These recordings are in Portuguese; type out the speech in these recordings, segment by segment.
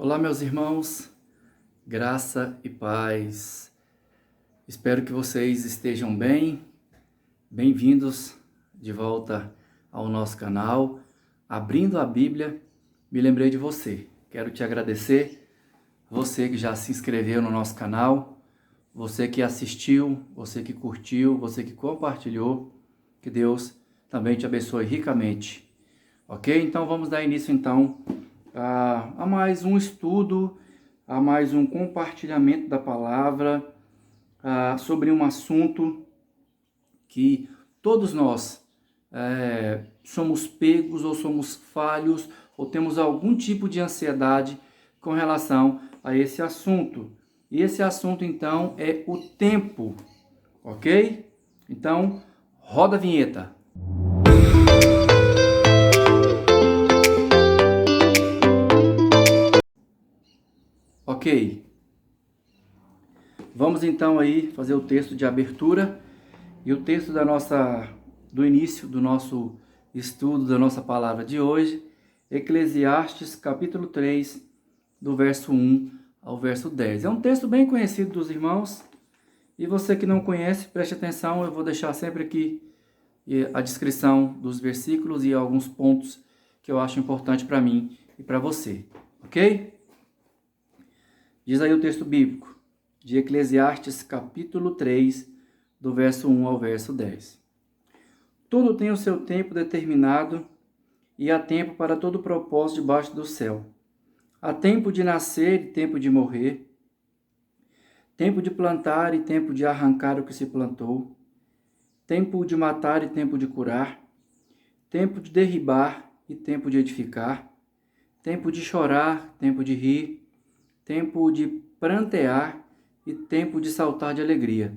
Olá, meus irmãos, graça e paz. Espero que vocês estejam bem. Bem-vindos de volta ao nosso canal. Abrindo a Bíblia, me lembrei de você. Quero te agradecer, você que já se inscreveu no nosso canal, você que assistiu, você que curtiu, você que compartilhou. Que Deus também te abençoe ricamente. Ok? Então vamos dar início a mais um estudo, a mais um compartilhamento da palavra sobre um assunto que todos nós somos pegos ou somos falhos ou temos algum tipo de ansiedade com relação a esse assunto. E esse assunto então é o tempo, ok? Então roda a vinheta. Ok, vamos então aí fazer o texto de abertura e o texto do início do nosso estudo da nossa palavra de hoje, Eclesiastes capítulo 3, do verso 1 ao verso 10. É um texto bem conhecido dos irmãos e você que não conhece, preste atenção, eu vou deixar sempre aqui a descrição dos versículos e alguns pontos que eu acho importante para mim e para você, ok? Diz aí o texto bíblico de Eclesiastes capítulo 3, do verso 1 ao verso 10. Tudo tem o seu tempo determinado e há tempo para todo propósito debaixo do céu. Há tempo de nascer e tempo de morrer, tempo de plantar e tempo de arrancar o que se plantou, tempo de matar e tempo de curar, tempo de derribar e tempo de edificar, tempo de chorar, tempo de rir, tempo de prantear e tempo de saltar de alegria,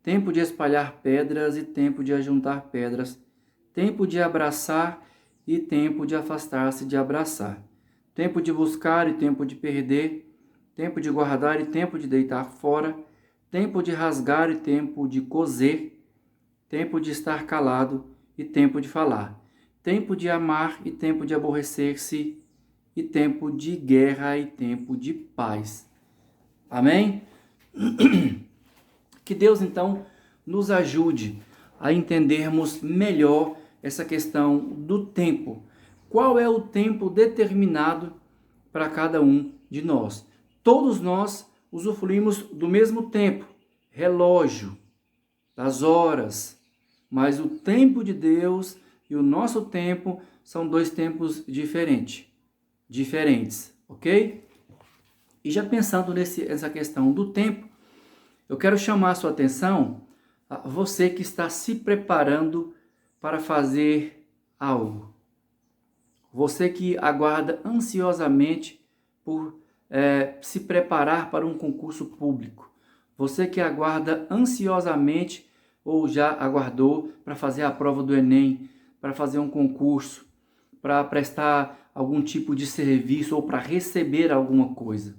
tempo de espalhar pedras e tempo de ajuntar pedras, tempo de abraçar e tempo de afastar-se de abraçar, tempo de buscar e tempo de perder, tempo de guardar e tempo de deitar fora, tempo de rasgar e tempo de coser, tempo de estar calado e tempo de falar, tempo de amar e tempo de aborrecer-se, e tempo de guerra e tempo de paz. Amém? Que Deus, então, nos ajude a entendermos melhor essa questão do tempo. Qual é o tempo determinado para cada um de nós? Todos nós usufruímos do mesmo tempo, relógio, das horas, mas o tempo de Deus e o nosso tempo são dois tempos diferentes, ok? E já pensando nessa questão do tempo, eu quero chamar a sua atenção a você que está se preparando para fazer algo. Você que aguarda ansiosamente por se preparar para um concurso público. Você que aguarda ansiosamente ou já aguardou para fazer a prova do Enem, para fazer um concurso, para prestar algum tipo de serviço ou para receber alguma coisa.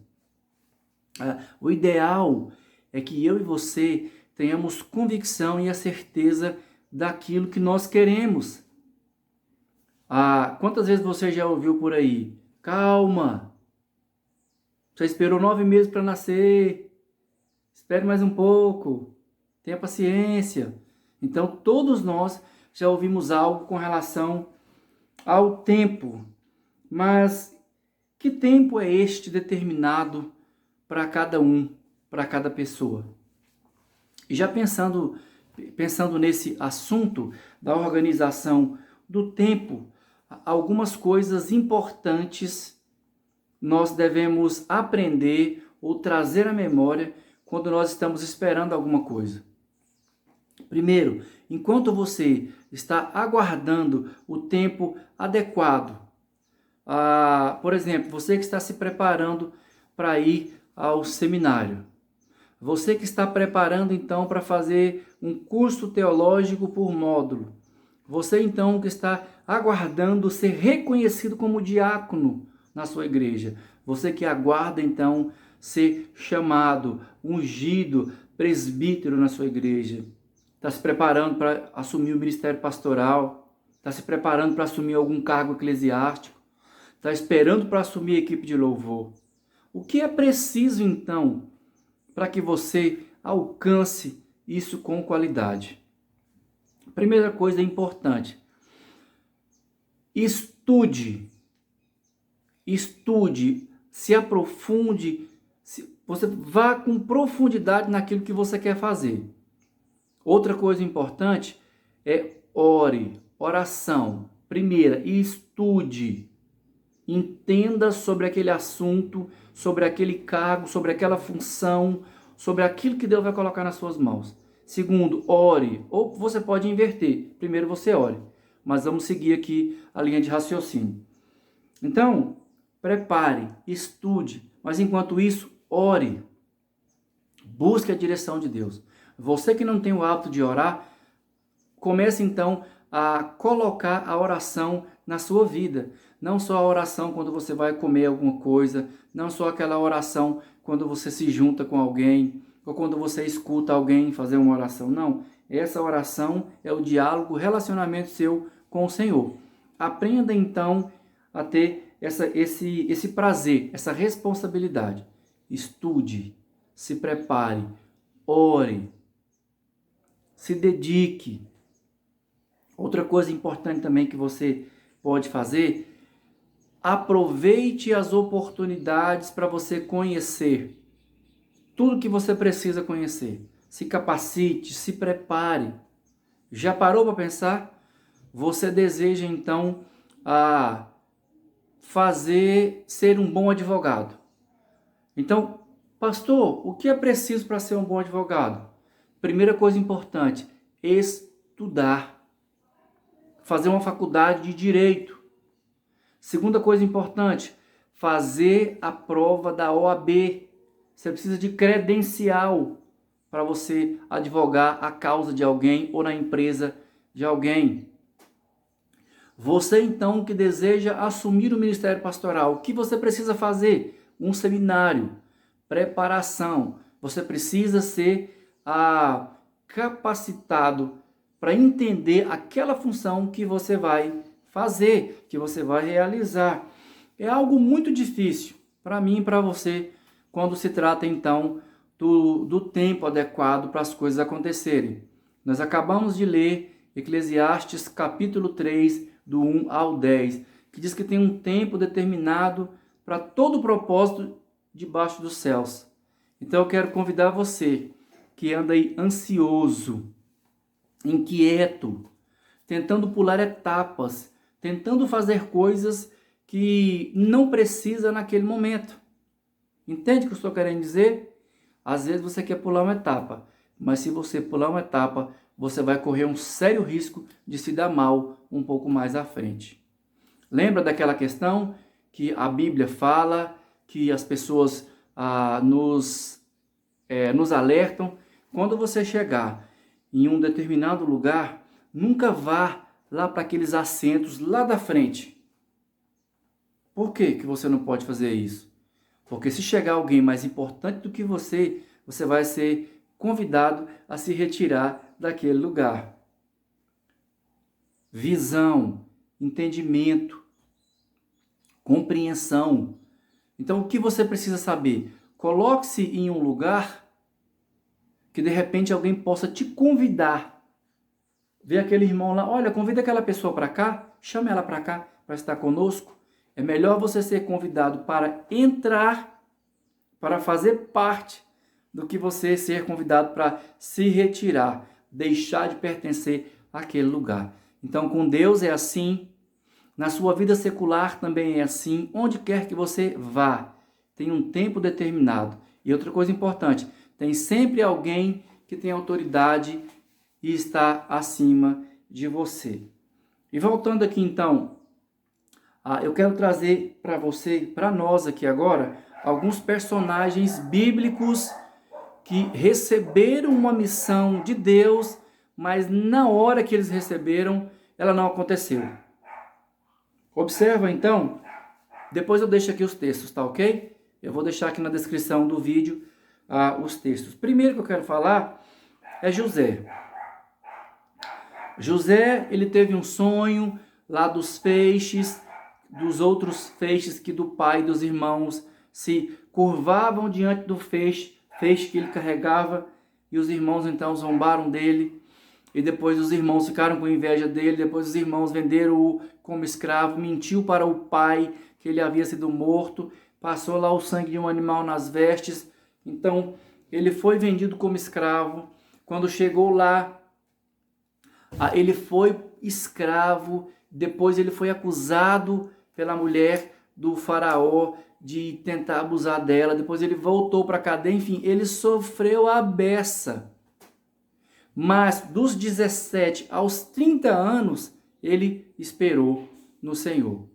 O ideal é que eu e você tenhamos convicção e a certeza daquilo que nós queremos. Quantas vezes você já ouviu por aí? Calma, você esperou 9 meses para nascer, espere mais um pouco, tenha paciência. Então todos nós já ouvimos algo com relação ao tempo, mas que tempo é este determinado para cada um, para cada pessoa? E já pensando nesse assunto da organização do tempo, algumas coisas importantes nós devemos aprender ou trazer à memória quando nós estamos esperando alguma coisa. Primeiro, enquanto você está aguardando o tempo adequado, por exemplo, você que está se preparando para ir ao seminário, você que está preparando então para fazer um curso teológico por módulo, você então que está aguardando ser reconhecido como diácono na sua igreja, você que aguarda então ser chamado, ungido, presbítero na sua igreja, está se preparando para assumir o ministério pastoral, está se preparando para assumir algum cargo eclesiástico, está esperando para assumir a equipe de louvor. O que é preciso então para que você alcance isso com qualidade? Primeira coisa importante: estude, se aprofunde, você vá com profundidade naquilo que você quer fazer. Outra coisa importante é ore, oração. Primeira, estude, entenda sobre aquele assunto, sobre aquele cargo, sobre aquela função, sobre aquilo que Deus vai colocar nas suas mãos. Segundo, ore, ou você pode inverter. Primeiro você ore, mas vamos seguir aqui a linha de raciocínio. Então, prepare, estude, mas enquanto isso, ore. Busque a direção de Deus. Você que não tem o hábito de orar, comece então a colocar a oração na sua vida. Não só a oração quando você vai comer alguma coisa, não só aquela oração quando você se junta com alguém, ou quando você escuta alguém fazer uma oração. Não, essa oração é o diálogo, o relacionamento seu com o Senhor. Aprenda então a ter esse prazer, essa responsabilidade. Estude, se prepare, ore, se dedique. Outra coisa importante também que você pode fazer: aproveite as oportunidades para você conhecer tudo que você precisa conhecer. Se capacite, se prepare. Já parou para pensar? Você deseja então ser um bom advogado. Então, pastor, o que é preciso para ser um bom advogado? Primeira coisa importante: estudar. Fazer uma faculdade de direito. Segunda coisa importante: fazer a prova da OAB. Você precisa de credencial para você advogar a causa de alguém ou na empresa de alguém. Você então que deseja assumir o ministério pastoral, o que você precisa fazer? Um seminário, preparação. Você precisa ser capacitado para entender aquela função que você vai fazer, que você vai realizar. É algo muito difícil para mim e para você quando se trata então do tempo adequado para as coisas acontecerem. Nós acabamos de ler Eclesiastes capítulo 3, do 1 ao 10, que diz que tem um tempo determinado para todo o propósito debaixo dos céus. Então eu quero convidar você que anda aí ansioso, inquieto, tentando pular etapas, tentando fazer coisas que não precisa naquele momento. Entende o que eu estou querendo dizer? Às vezes você quer pular uma etapa, mas se você pular uma etapa, você vai correr um sério risco de se dar mal um pouco mais à frente. Lembra daquela questão que a Bíblia fala, que as pessoas nos alertam? Quando você chegar em um determinado lugar, nunca vá lá para aqueles assentos lá da frente. Por que você não pode fazer isso? Porque se chegar alguém mais importante do que você, você vai ser convidado a se retirar daquele lugar. Visão, entendimento, compreensão. Então, o que você precisa saber? Coloque-se em um lugar que de repente alguém possa te convidar. Vê aquele irmão lá, olha, convida aquela pessoa para cá, chama ela para cá para estar conosco. É melhor você ser convidado para entrar, para fazer parte, do que você ser convidado para se retirar, deixar de pertencer àquele lugar. Então, com Deus é assim, na sua vida secular também é assim, onde quer que você vá, tem um tempo determinado. E outra coisa importante, tem sempre alguém que tem autoridade e está acima de você. E voltando aqui então, eu quero trazer para você, para nós aqui agora, alguns personagens bíblicos que receberam uma missão de Deus, mas na hora que eles receberam, ela não aconteceu. Observa então, depois eu deixo aqui os textos, tá ok? Eu vou deixar aqui na descrição do vídeo os textos. Primeiro que eu quero falar é José. José, ele teve um sonho lá dos feixes, dos outros feixes que do pai e dos irmãos se curvavam diante do feixe que ele carregava, e os irmãos então zombaram dele, e depois os irmãos ficaram com inveja dele, depois os irmãos venderam-o como escravo, mentiu para o pai que ele havia sido morto, passou lá o sangue de um animal nas vestes, então ele foi vendido como escravo. Quando chegou lá, ele foi escravo, depois ele foi acusado pela mulher do faraó de tentar abusar dela, depois ele voltou para a cadeia, enfim, ele sofreu a beça. Mas dos 17 aos 30 anos, ele esperou no Senhor.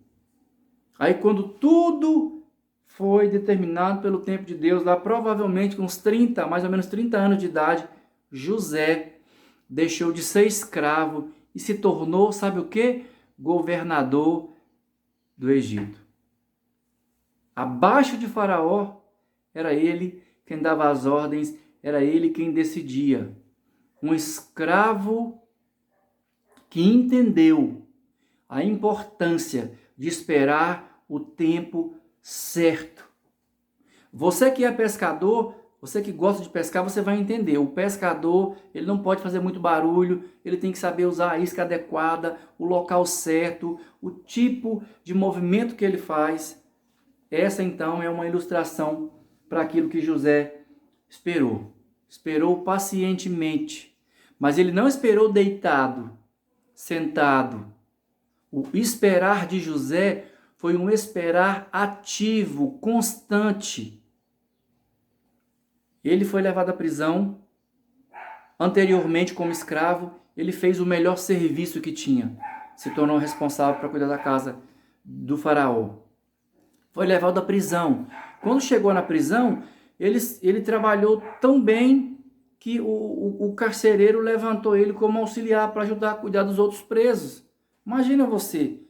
Aí quando tudo foi determinado pelo tempo de Deus, lá provavelmente com uns 30, mais ou menos 30 anos de idade, José deixou de ser escravo e se tornou, sabe o quê? Governador do Egito. Abaixo de Faraó, era ele quem dava as ordens, era ele quem decidia. Um escravo que entendeu a importância de esperar o tempo certo. Você que é pescador, você que gosta de pescar, você vai entender. O pescador, ele não pode fazer muito barulho, ele tem que saber usar a isca adequada, o local certo, o tipo de movimento que ele faz. Essa então é uma ilustração para aquilo que José esperou. Esperou pacientemente, mas ele não esperou deitado, sentado. O esperar de José foi um esperar ativo, constante. Ele foi levado à prisão. Anteriormente, como escravo, ele fez o melhor serviço que tinha. Se tornou responsável para cuidar da casa do faraó. Foi levado à prisão. Quando chegou na prisão, ele trabalhou tão bem que o carcereiro levantou ele como auxiliar para ajudar a cuidar dos outros presos. Imagina você.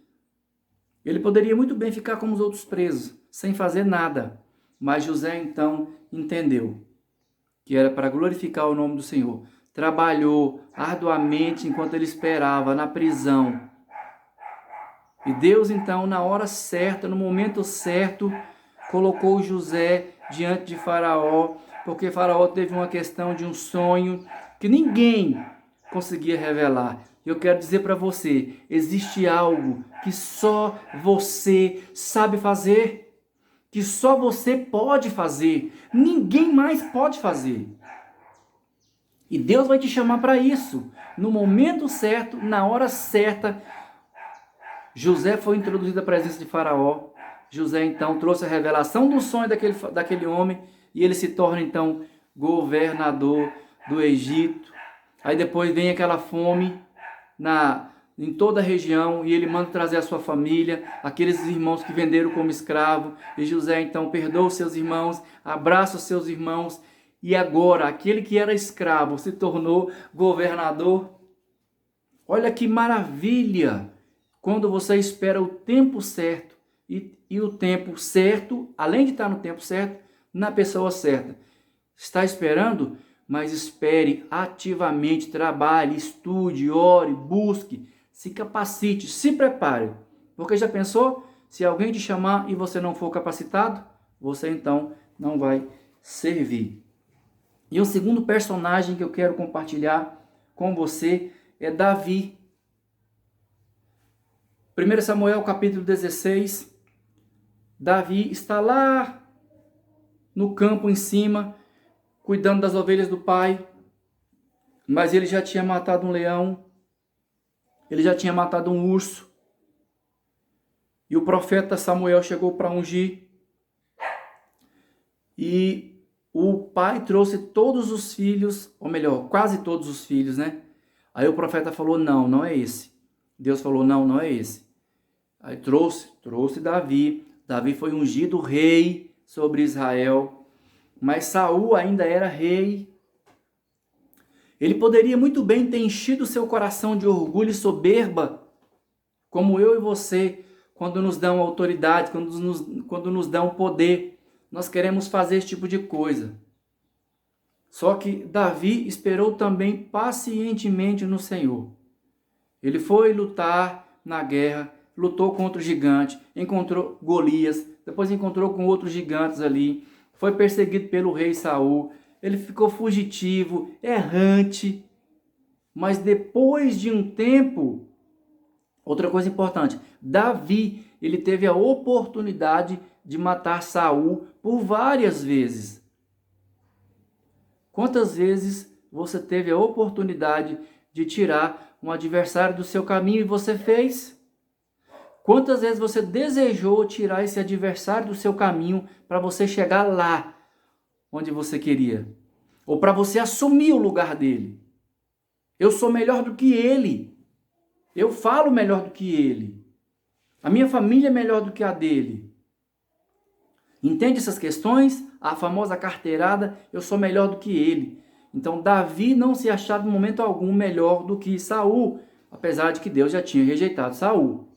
Ele poderia muito bem ficar como os outros presos, sem fazer nada. Mas José então entendeu que era para glorificar o nome do Senhor. Trabalhou arduamente enquanto ele esperava na prisão. E Deus então, na hora certa, no momento certo, colocou José diante de Faraó, porque Faraó teve uma questão de um sonho que ninguém conseguia revelar. Eu quero dizer para você, existe algo que só você sabe fazer, que só você pode fazer, ninguém mais pode fazer. E Deus vai te chamar para isso, no momento certo, na hora certa. José foi introduzido à presença de Faraó. José então trouxe a revelação do sonho daquele homem e ele se torna então governador do Egito. Aí depois vem aquela fome em toda a região e ele manda trazer a sua família, aqueles irmãos que venderam como escravo. E José então perdoa os seus irmãos, abraça os seus irmãos e agora aquele que era escravo se tornou governador. Olha que maravilha! Quando você espera o tempo certo e o tempo certo, além de estar no tempo certo, na pessoa certa. Está esperando? Mas espere ativamente, trabalhe, estude, ore, busque, se capacite, se prepare. Porque já pensou? Se alguém te chamar e você não for capacitado, você então não vai servir. E o segundo personagem que eu quero compartilhar com você é Davi. 1 Samuel capítulo 16, Davi está lá no campo em cima, cuidando das ovelhas do pai, mas ele já tinha matado um leão, ele já tinha matado um urso, e o profeta Samuel chegou para ungir, e o pai trouxe todos os filhos, ou melhor, quase todos os filhos, né? Aí o profeta falou, não é esse. Deus falou, não é esse. Aí trouxe Davi. Davi foi ungido rei sobre Israel, mas Saul ainda era rei. Ele poderia muito bem ter enchido seu coração de orgulho e soberba, como eu e você, quando nos dão autoridade, quando nos dão poder. Nós queremos fazer esse tipo de coisa. Só que Davi esperou também pacientemente no Senhor. Ele foi lutar na guerra, lutou contra o gigante, encontrou Golias, depois encontrou com outros gigantes ali, foi perseguido pelo rei Saul, ele ficou fugitivo, errante, mas depois de um tempo, outra coisa importante, Davi, ele teve a oportunidade de matar Saul por várias vezes. Quantas vezes você teve a oportunidade de tirar um adversário do seu caminho e você fez? Quantas vezes você desejou tirar esse adversário do seu caminho para você chegar lá onde você queria? Ou para você assumir o lugar dele? Eu sou melhor do que ele. Eu falo melhor do que ele. A minha família é melhor do que a dele. Entende essas questões? A famosa carteirada, eu sou melhor do que ele. Então Davi não se achava em momento algum melhor do que Saul, apesar de que Deus já tinha rejeitado Saul.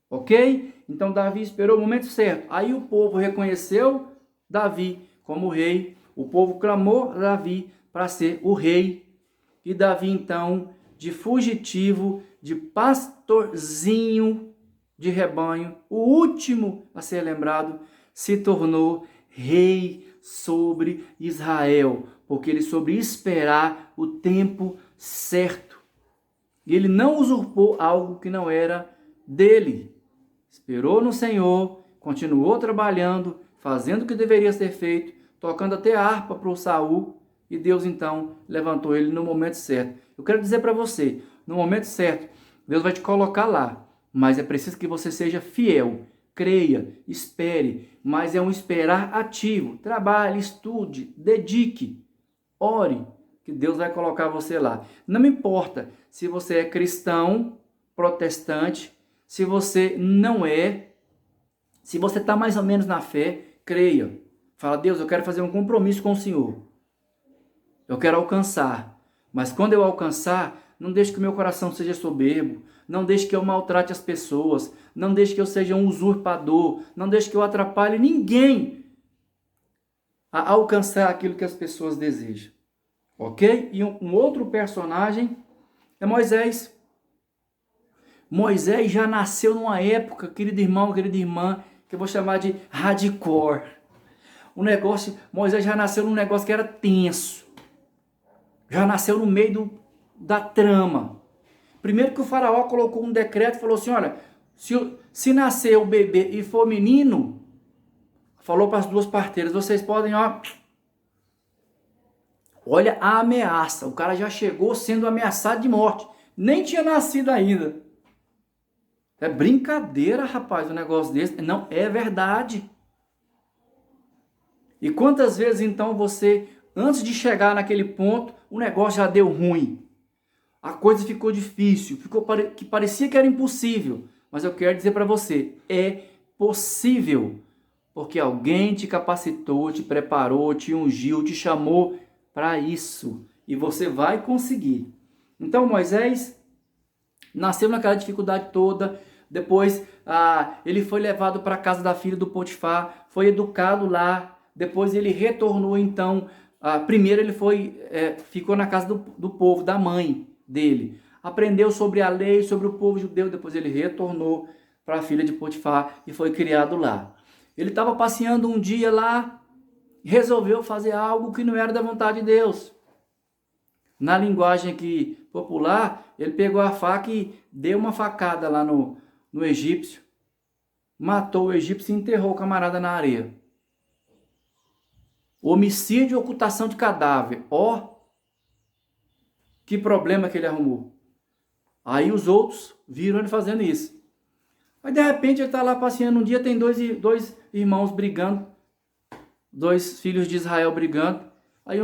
Ok? Então Davi esperou o momento certo. Aí o povo reconheceu Davi como rei. O povo clamou a Davi para ser o rei. E Davi então, de fugitivo, de pastorzinho de rebanho, o último a ser lembrado, se tornou rei sobre Israel, porque ele soube esperar o tempo certo. E ele não usurpou algo que não era dele. Esperou no Senhor, continuou trabalhando, fazendo o que deveria ser feito, tocando até a harpa para o Saul, e Deus então levantou ele no momento certo. Eu quero dizer para você, no momento certo, Deus vai te colocar lá, mas é preciso que você seja fiel, creia, espere, mas é um esperar ativo. Trabalhe, estude, dedique, ore, que Deus vai colocar você lá. Não importa se você é cristão, protestante, se você não é, se você está mais ou menos na fé, creia. Fala, Deus, eu quero fazer um compromisso com o Senhor. Eu quero alcançar. Mas quando eu alcançar, não deixe que o meu coração seja soberbo. Não deixe que eu maltrate as pessoas. Não deixe que eu seja um usurpador. Não deixe que eu atrapalhe ninguém a alcançar aquilo que as pessoas desejam. Ok? E um outro personagem é Moisés. Moisés já nasceu numa época, querido irmão, querida irmã, que eu vou chamar de hardcore. Moisés já nasceu num negócio que era tenso. Já nasceu no meio da trama. Primeiro que o faraó colocou um decreto e falou assim, olha, se nascer o bebê e for menino, falou para as duas parteiras, vocês podem, olha a ameaça, o cara já chegou sendo ameaçado de morte, nem tinha nascido ainda. É brincadeira, rapaz, um negócio desse. Não, é verdade. E quantas vezes então você, antes de chegar naquele ponto, o negócio já deu ruim. A coisa ficou difícil, que parecia que era impossível. Mas eu quero dizer para você, é possível. Porque alguém te capacitou, te preparou, te ungiu, te chamou para isso. E você vai conseguir. Então Moisés nasceu naquela dificuldade toda. Depois ele foi levado para a casa da filha do Potifar, foi educado lá. Depois ele retornou então. Primeiro ele ficou na casa do povo, da mãe dele. Aprendeu sobre a lei, sobre o povo judeu. Depois ele retornou para a filha de Potifar e foi criado lá. Ele estava passeando um dia lá, resolveu fazer algo que não era da vontade de Deus. Na linguagem aqui popular, ele pegou a faca e deu uma facada lá no egípcio, matou o egípcio e enterrou o camarada na areia. Homicídio e ocultação de cadáver. Que problema que ele arrumou. Aí os outros viram ele fazendo isso. Aí de repente ele está lá passeando um dia, tem dois irmãos brigando, dois filhos de Israel brigando. Aí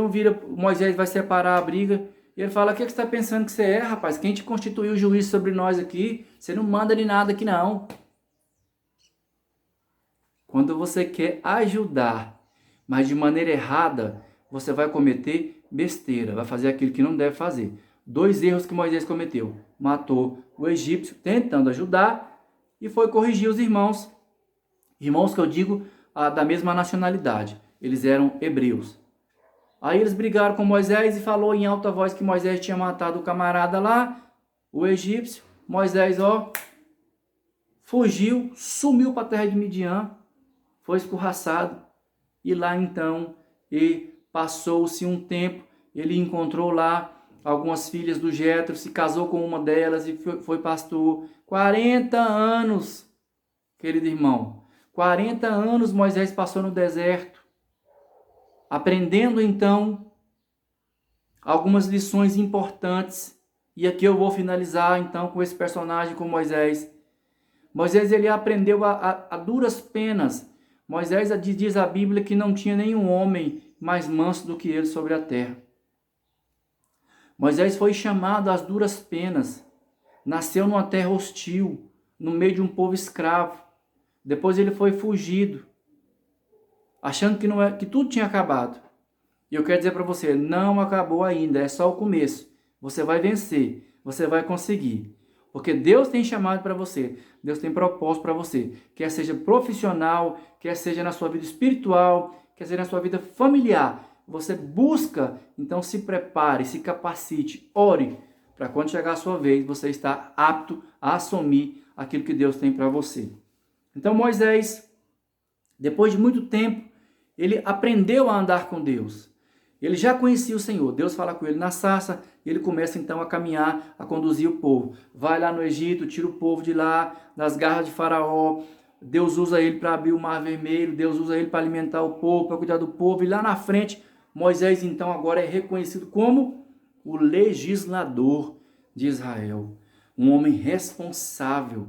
Moisés vai separar a briga, e ele fala, o que você está pensando que você é, rapaz? Quem te constituiu juiz sobre nós aqui? Você não manda de nada aqui não. Quando você quer ajudar, mas de maneira errada, você vai cometer besteira, vai fazer aquilo que não deve fazer. 2 erros que Moisés cometeu. Matou o egípcio tentando ajudar e foi corrigir os irmãos. Irmãos que eu digo da mesma nacionalidade. Eles eram hebreus. Aí eles brigaram com Moisés e falou em alta voz que Moisés tinha matado o camarada lá, o egípcio. Moisés, fugiu, sumiu para a terra de Midian. foi escorraçado. E lá então, e passou-se um tempo, ele encontrou lá algumas filhas do Jetro, se casou com uma delas e foi pastor. 40 anos, querido irmão. 40 anos Moisés passou no deserto, aprendendo então algumas lições importantes. E aqui eu vou finalizar então com esse personagem, com Moisés. Moisés, ele aprendeu a duras penas. Moisés, diz a Bíblia que não tinha nenhum homem mais manso do que ele sobre a terra. Moisés foi chamado às duras penas. Nasceu numa terra hostil, no meio de um povo escravo. Depois ele foi fugido, achando que tudo tinha acabado. E eu quero dizer para você, não acabou ainda, é só o começo. Você vai vencer, você vai conseguir. Porque Deus tem chamado para você, Deus tem propósito para você. Quer seja profissional, quer seja na sua vida espiritual, quer seja na sua vida familiar. Você busca, então se prepare, se capacite, ore, para quando chegar a sua vez, você estar apto a assumir aquilo que Deus tem para você. Então Moisés, depois de muito tempo, ele aprendeu a andar com Deus. Ele já conhecia o Senhor. Deus fala com ele na sarça e ele começa então a caminhar, a conduzir o povo. Vai lá no Egito, tira o povo de lá, das garras de Faraó. Deus usa ele para abrir o Mar Vermelho. Deus usa ele para alimentar o povo, para cuidar do povo. E lá na frente, Moisés então agora é reconhecido como o legislador de Israel. Um homem responsável.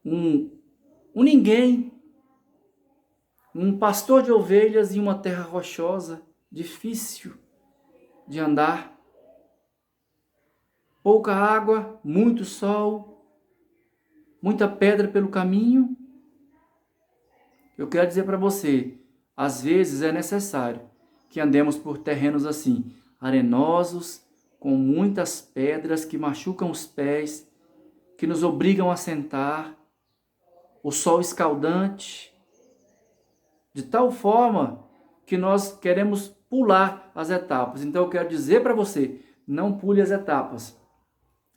Um ninguém. Um pastor de ovelhas em uma terra rochosa, difícil de andar. Pouca água, muito sol, muita pedra pelo caminho. Eu quero dizer para você, às vezes é necessário que andemos por terrenos assim, arenosos, com muitas pedras que machucam os pés, que nos obrigam a sentar, o sol escaldante, de tal forma que nós queremos pular as etapas. Então eu quero dizer para você, não pule as etapas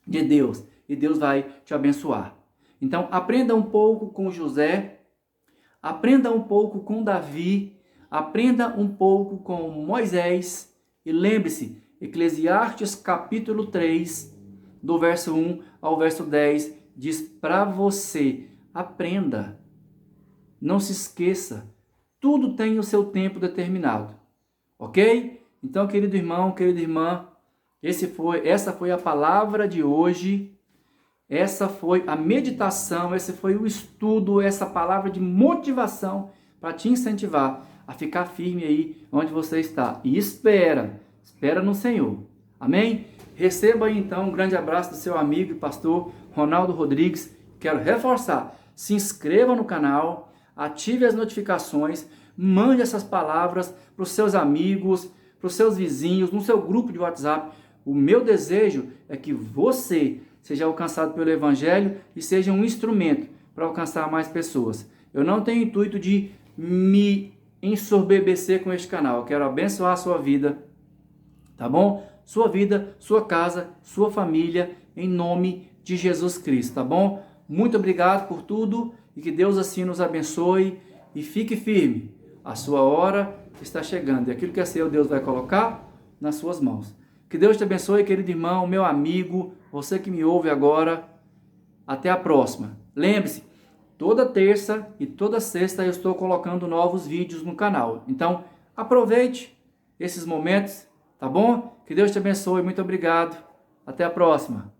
de Deus, e Deus vai te abençoar. Então aprenda um pouco com José, aprenda um pouco com Davi, aprenda um pouco com Moisés, e lembre-se, Eclesiastes capítulo 3, do verso 1 ao verso 10, diz para você, aprenda, não se esqueça, tudo tem o seu tempo determinado, ok? Então, querido irmão, querida irmã, essa foi a palavra de hoje, essa foi a meditação, esse foi o estudo, essa palavra de motivação para te incentivar a ficar firme aí onde você está. E espera no Senhor, amém? Receba aí então um grande abraço do seu amigo e pastor Ronaldo Rodrigues. Quero reforçar, se inscreva no canal, ative as notificações, mande essas palavras para os seus amigos, para os seus vizinhos, no seu grupo de WhatsApp. O meu desejo é que você seja alcançado pelo Evangelho e seja um instrumento para alcançar mais pessoas. Eu não tenho intuito de me ensorbebecer com este canal. Eu quero abençoar a sua vida, tá bom? Sua vida, sua casa, sua família, em nome de Jesus Cristo, tá bom? Muito obrigado por tudo e que Deus assim nos abençoe e fique firme. A sua hora está chegando e aquilo que é seu, Deus vai colocar nas suas mãos. Que Deus te abençoe, querido irmão, meu amigo, você que me ouve agora. Até a próxima. Lembre-se, toda terça e toda sexta eu estou colocando novos vídeos no canal. Então, aproveite esses momentos, tá bom? Que Deus te abençoe, muito obrigado. Até a próxima.